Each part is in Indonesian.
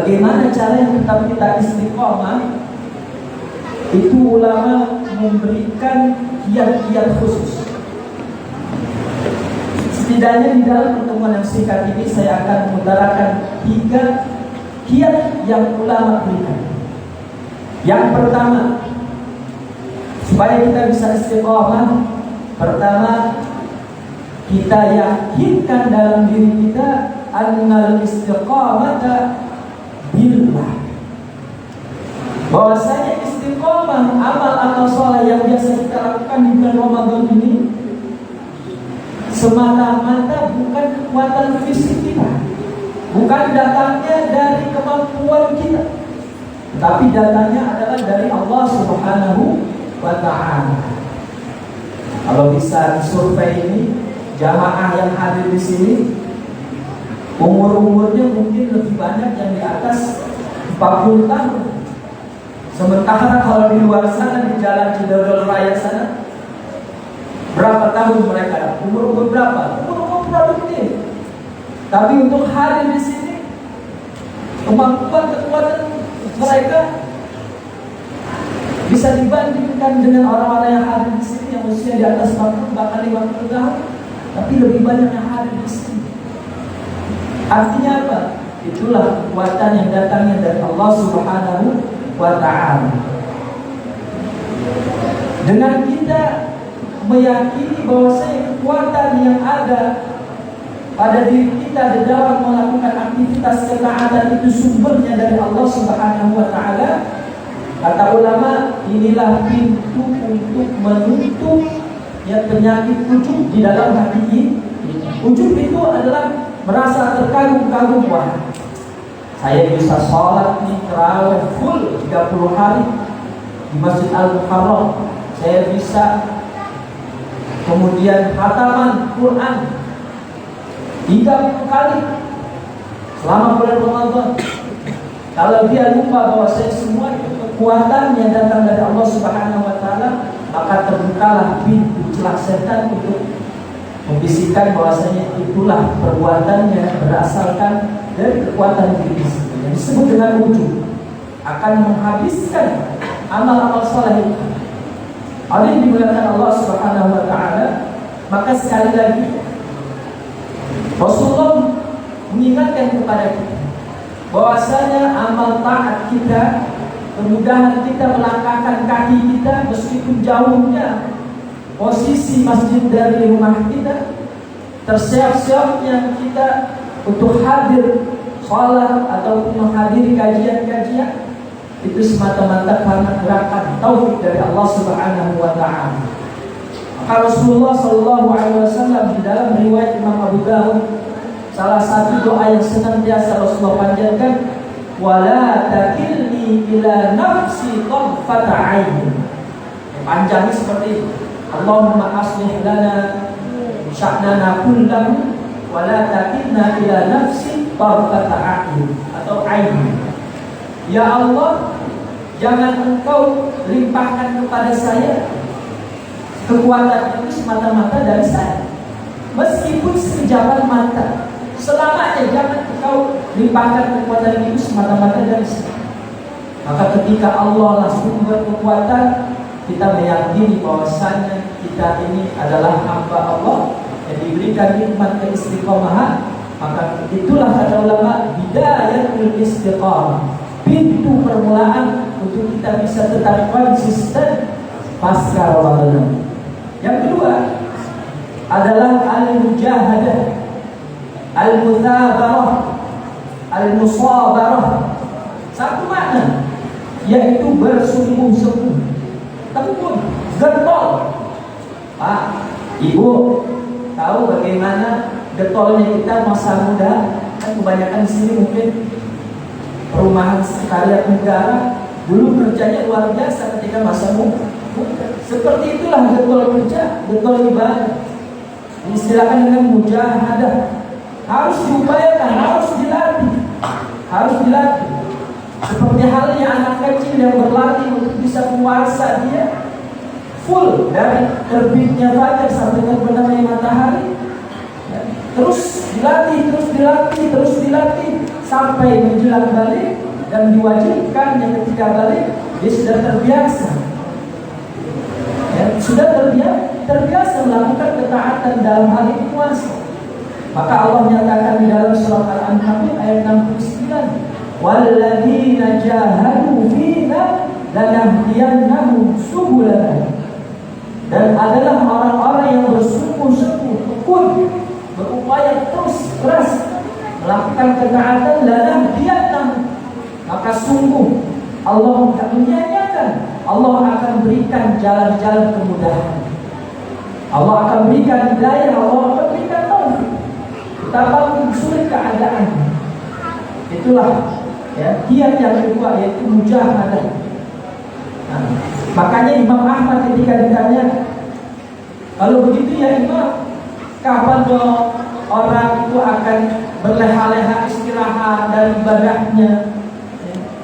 Bagaimana cara yang tetap kita istiqomah? Itu ulama memberikan kiat-kiat khusus. Setidaknya di dalam pertemuan yang singkat ini saya akan mengutarakan 3 kiat yang ulama berikan. Yang pertama, supaya kita bisa istiqomah, pertama kita yakinkan dalam diri kita annal istiqamata billah, bahwasanya istiqomah amal-amal soleh yang biasa kita lakukan di bulan Ramadan ini semata-mata bukan kekuatan fisik kita, bukan datangnya dari kemampuan kita, tapi datangnya adalah dari Allah Subhanahu wa ta'ala. Kalau bisa survei ini, jamaah yang hadir di sini umur-umurnya mungkin lebih banyak yang di atas 40 tahun. Sementara kalau di luar sana, di jalan Cidodol Raya sana, berapa tahun mereka? Umur berapa? Umur produktif. Tapi untuk hadir di sini, kemampuan-kekuatan mereka bisa dibandingkan dengan orang-orang yang hadir di sini yang usia di atas 40 bahkan 50 tahun, tapi lebih banyak yang hadir di sini. Artinya apa? Itulah kekuatan yang datangnya dari Allah Subhanahu wa ta'ala. Dengan kita meyakini bahwasanya kekuatan yang ada pada diri kita di dalam melakukan aktivitas ketaatan itu sumbernya dari Allah Subhanahu wa ta'ala, kata ulama, inilah pintu untuk menutup penyakit ujub di dalam hati ini. Ujub itu adalah merasa terkagum-kagum, wah saya bisa sholat nih terawih full 30 hari di Masjid Al-Muharram, saya bisa kemudian khataman Quran 30 kali selama bulan Ramadan. Kalau dia lupa bahwa saya semua itu kekuatan yang datang dari Allah Subhanahu wa ta'ala, maka terbukalah pintu celak setan untuk membisikkan bahwasanya itulah perbuatannya berasalkan dari kekuatan diri sendiri, yang disebut dengan ujub, akan menghabiskan amal-amal saleh itu. Hal ini dimuliakan Allah Subhanahu wa ta'ala. Maka sekali lagi Rasulullah mengingatkan kepada kita bahwasanya amal taat kita, kemudahan kita melangkahkan kaki kita meskipun jauhnya posisi masjid dari rumah kita, tersiap-siapnya kita untuk hadir sholat ataupun menghadiri kajian-kajian, itu semata-mata karena gerakan taufik dari Allah Subhanahu wa ta'ala. Maka Rasulullah Shallallahu Alaihi Wasallam di dalam riwayat Imam Abu Dawud, salah satu doa yang senantiasa Rasulullah panjatkan, wala takilni ila nafsi tarfata ain. Panjangnya seperti itu. Allahumma aslih lana sya'nana kullahu wa la takilna ila nafsi tarfata ain atau ain. Ya Allah, jangan Engkau limpahkan kepada saya kekuatan itu semata-mata dari saya, meskipun sekejapan mata, selamanya jangan Engkau limpahkan kekuatan itu semata-mata dari saya. Maka ketika Allah lah sumber kekuatan, kita meyakini bahwasanya kita ini adalah hamba Allah yang diberikan nikmat keistiqomahan. Maka itulah kata ulama, bidayatul istiqamah, pintu permulaan untuk kita bisa tetap konsisten pasca Ramadan. Yang kedua adalah al-mujahadah, al-muthabarah, al-musabarah. Satu makna, yaitu bersungguh-sungguh, tekun, getol. Pak, Ibu tahu bagaimana getolnya kita masa muda? Kan kebanyakan di sini mungkin perumahan sekretariat negara dulu kerjanya luar biasa ketika masa muda. Seperti itulah getol kerja, getol ibadah. Istilahkan dengan mujahadah. Harus diupayakan, harus dilatih, harus dilatih. Seperti halnya anak kecil yang berlatih untuk bisa puasa, dia full dari terbitnya fajar sampai terbenamnya matahari, terus dilatih sampai menjelang balik, dan diwajibkan yang ketika balik dia sudah terbiasa. Ya, sudah terbiasa melakukan ketaatan dalam hal ini puasa. Maka Allah nyatakan di dalam surat Al-Ankabut ayat 69, walladzina jahadu fina lanahdiyannahum subulana. Dan adalah orang-orang yang bersungguh-sungguh tekun, berupaya terus keras melakukan ketaatan, lanahdiyannahum, maka sungguh Allah tidak menyanyiakan. Allah akan berikan jalan-jalan kemudahan, Allah akan berikan hidayah, Allah akan berikan taufik. Betapapun sulit keadaan, itulah ya kiat yang kedua, yaitu mujahadah. Nah, makanya Imam Ahmad ketika ditanya, kalau begitu ya Imam, kapan dong orang itu akan berleha-leha istirahat dari ibadahnya?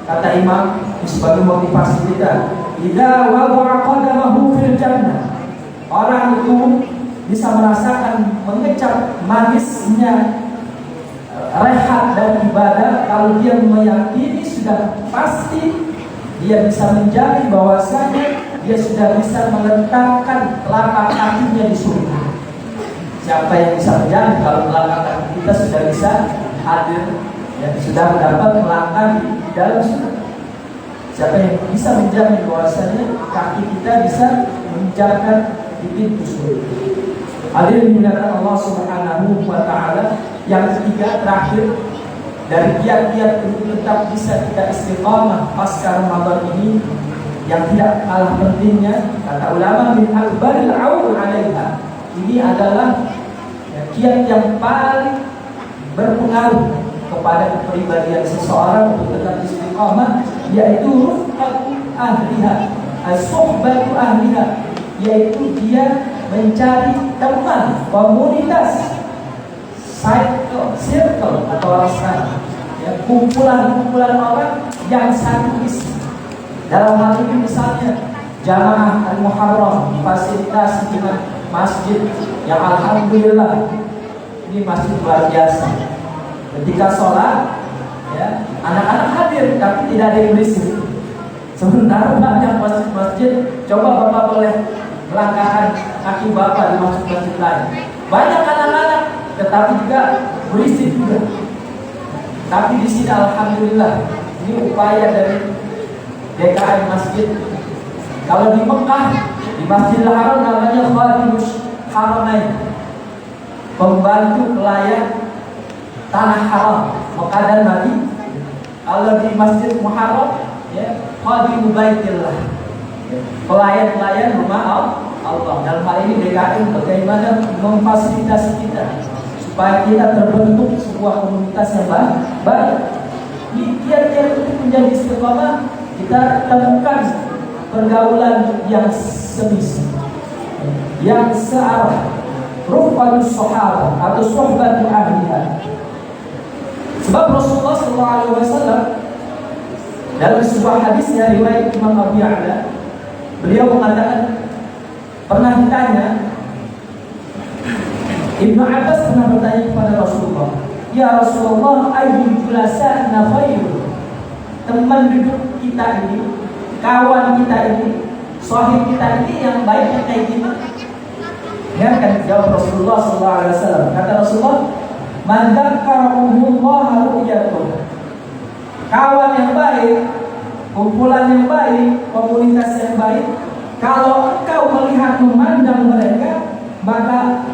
Kata Imam, sebagai motivasi kita, idza wada'a qadamahu fil jannah, orang itu bisa merasakan mengecap manisnya rehat dan ibadah kalau dia meyakini sudah pasti dia bisa menjamin bahwasanya dia sudah bisa meletakkan telapak kakinya di surga. Siapa yang bisa menjamin kalau telapak kaki kita sudah bisa hadir, yang sudah mendapat melangkah di dalam surga? Siapa yang bisa menjamin bahwasanya kaki kita bisa menginjakkan di pintu surga? Hadirin dimuliakan Allah Subhanahu wa taala. Yang ketiga, terakhir dari kiat-kiat untuk tetap bisa kita istiqamah pasca Ramadan ini, yang tidak kalah pentingnya, kata ulama, min akbaril aun 'alaiha, ini adalah kiat yang paling berpengaruh kepada kepribadian seseorang untuk tetap istiqamah, yaitu rufqatu ahliha, as-suhbatu ahliha, yaitu dia mencari teman, komunitas, circle atau orang sekarang, ya, kumpulan-kumpulan orang yang satu isi. Dalam hal ini misalnya Jamaah Al-Muharram difasilitasi dengan masjid yang alhamdulillah ini masjid luar biasa. Ketika sholat, ya, anak-anak hadir tapi tidak ada yang berisik. Sementara banyak masjid-masjid, coba Bapak boleh melangkahkan kaki Bapak di masjid-masjid lain, banyak anak-anak tetapi juga berisik juga. Tapi di sini alhamdulillah ini upaya dari DKM masjid. Kalau di Mekah, di Masjidil Haram namanya Khadimus Haramain, pembantu pelayan tanah haram Mekah dan Madinah. Kalau di Masjid Muharram, ya, Khadimu Baitillah, pelayan-pelayan rumah Allah. Dalam hal ini DKM bagaimana memfasilitasi kita supaya kita terbentuk sebuah komunitas yang baik. Di kiat-kiat untuk menjadi istiqamah, kita temukan pergaulan yang semisi, yang searah, rufqatus sahabah atau suhbatu ahliha. Sebab Rasulullah SAW dalam sebuah hadisnya riwayat Imam Abi Ya'la, beliau mengatakan, pernah ditanya, Ibnu Abbas pernah bertanya kepada Rasulullah, ya Rasulullah, ayyul julasa'na khairu, teman duduk kita ini, kawan kita ini, sahib kita ini yang baiknya kayak gimana? Ya kan jawab Rasulullah SAW. Kata Rasulullah, man dzakarahullaha ru'yatuh, kawan yang baik, kumpulan yang baik, komunitas yang baik, kalau engkau melihat memandang mereka, maka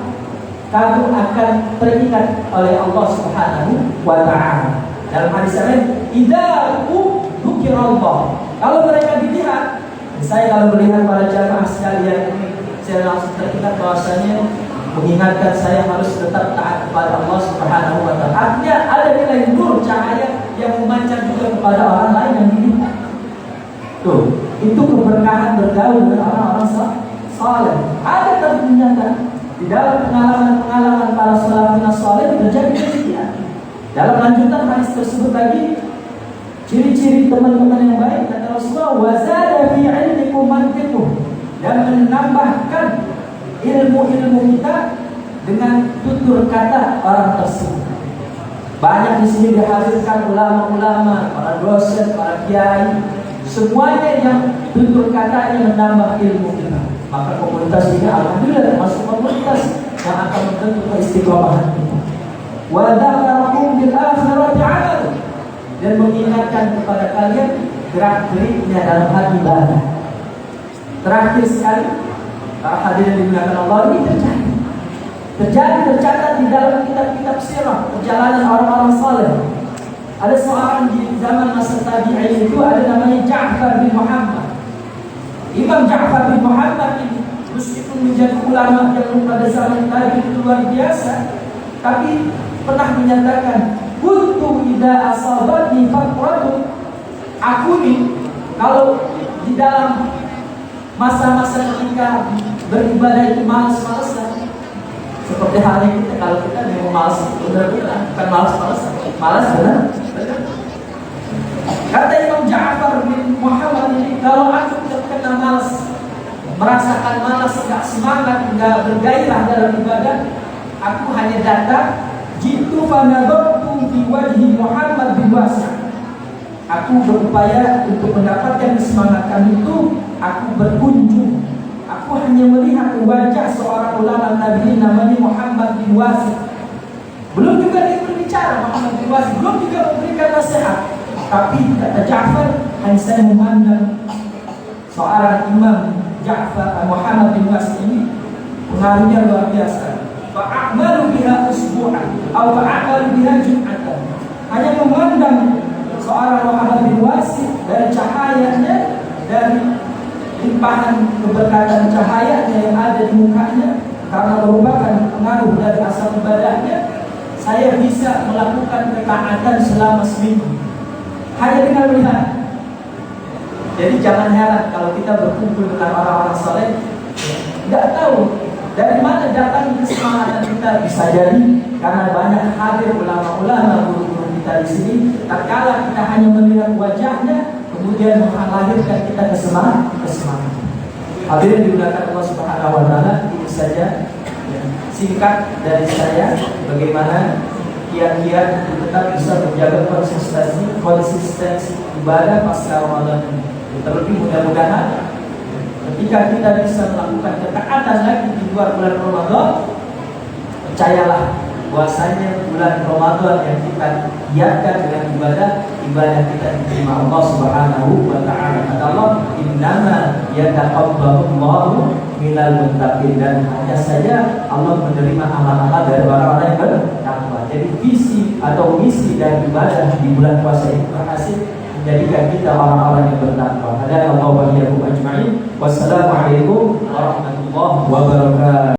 kamu akan terikat oleh Allah Subhanahu wa ta'ala. Dalam hadis lain, idza dzukirallah, kalau mereka dilihat, saya kalau melihat para jamaah sekalian ini, saya langsung teringat bahwasanya mengingatkan saya harus tetap taat kepada Allah Subhanahu wa ta'ala. Artinya ada nilai nur, cahaya yang memancar juga kepada orang lain yang dilihat. Tuh, itu keberkahan bergaul dengan orang-orang saleh. Ada ternyata di dalam pengalaman-pengalaman para salafun saleh terjadi demikian. Dalam lanjutan hadis tersebut lagi, ciri-ciri teman-teman yang baik, kata Rasulullah, wazada fi ilmikum mantiquh, dan menambahkan ilmu-ilmu kita dengan tutur kata orang tersebut. Banyak di sini dihadirkan ulama-ulama, para dosen, para kiai, semuanya yang tutur katanya menambah ilmu kita. Maka komunitas ini alhamdulillah termasuk komunitas yang akan membentuk keistiqomahan kita. Wa dzakarakum bil akhirati 'amal, dan mengingatkan kepada kalian gerak-geriknya dalam hal ibadah. Terakhir sekali, para hadirin dimuliakan Allah, ini tercatat di dalam kitab-kitab sirah perjalanan orang-orang saleh. Ada seorang di zaman masa tabi'in itu ada namanya Ja'far bin Muhammad. Imam Ja'far bin Muhammad ini meskipun menjadi ulama yang pada zaman tadi itu luar biasa, tapi pernah menyatakan, kuntu idza asabatni faqratun, aku nih kalau di dalam masa-masa ketika beribadah itu malas-malasan, seperti halnya kita kalau kita memang malas, benar-benar bukan malas-malasan, malas benar. Kata Imam Ja'far bin Muhammad ini, kalau aku terkena malas, merasakan malas, enggak semangat, enggak bergairah dalam ibadah, aku hanya datang, jitu fanadatu fi wajhi Muhammad bin Wasa'. Aku berupaya untuk mendapatkan kesemangatan itu, aku berkunjung. Aku hanya melihat wajah seorang ulama Nabi namanya Muhammad bin Wasi'. Belum juga dia berbicara, Muhammad bin Wasi', belum juga memberikan nasihat. Tapi kata Ja'far, hanya saya memandang seorang Imam Ja'far Muhammad bin Wasi' ini pengaruhnya luar biasa. Fa'amalu biha usbu'an atau fa'amalu biha jum'atan. Hanya memandang seorang Muhammad bin Wasi' dari cahayanya, dari limpahan keberkatan cahayanya yang ada di mukanya, karena merupakan pengaruh dari asal ibadahnya, saya bisa melakukan ketaatan selama seminggu hanya dengan melihat. Jadi jangan heran kalau kita berkumpul dengan orang-orang saleh, tidak tahu dari mana datang kesemangatan kita. Bisa jadi karena banyak hadir ulama-ulama, guru-guru kita di sini. Tatkala kita hanya melihat wajahnya, kemudian melahirkan kita kesemangat. Hadirin dimuliakan Allah Subhanahu wa taala, ini saja singkat dari saya bagaimana kiat-kiat untuk tetap bisa menjaga konsistensi ibadah pasca Ramadan ini. Terlebih mudah-mudahan ketika kita bisa melakukan ketaatan lagi di luar bulan Ramadan, percayalah bahwasanya bulan Ramadan yang kita giatkan dengan ibadah kita diterima Allah Subhanahu wa taala. Kata Allah, "Innama yataqabbalullahu minal muttaqin," dan hanya saja Allah menerima amal-amal dari orang-orang yang bertakwa. Jadi visi atau misi dari ibadah di bulan puasa ini berhasil menjadikan kita orang-orang yang bertakwa. Hadakallahu wa iyyakum ajma'in. Wassalamualaikum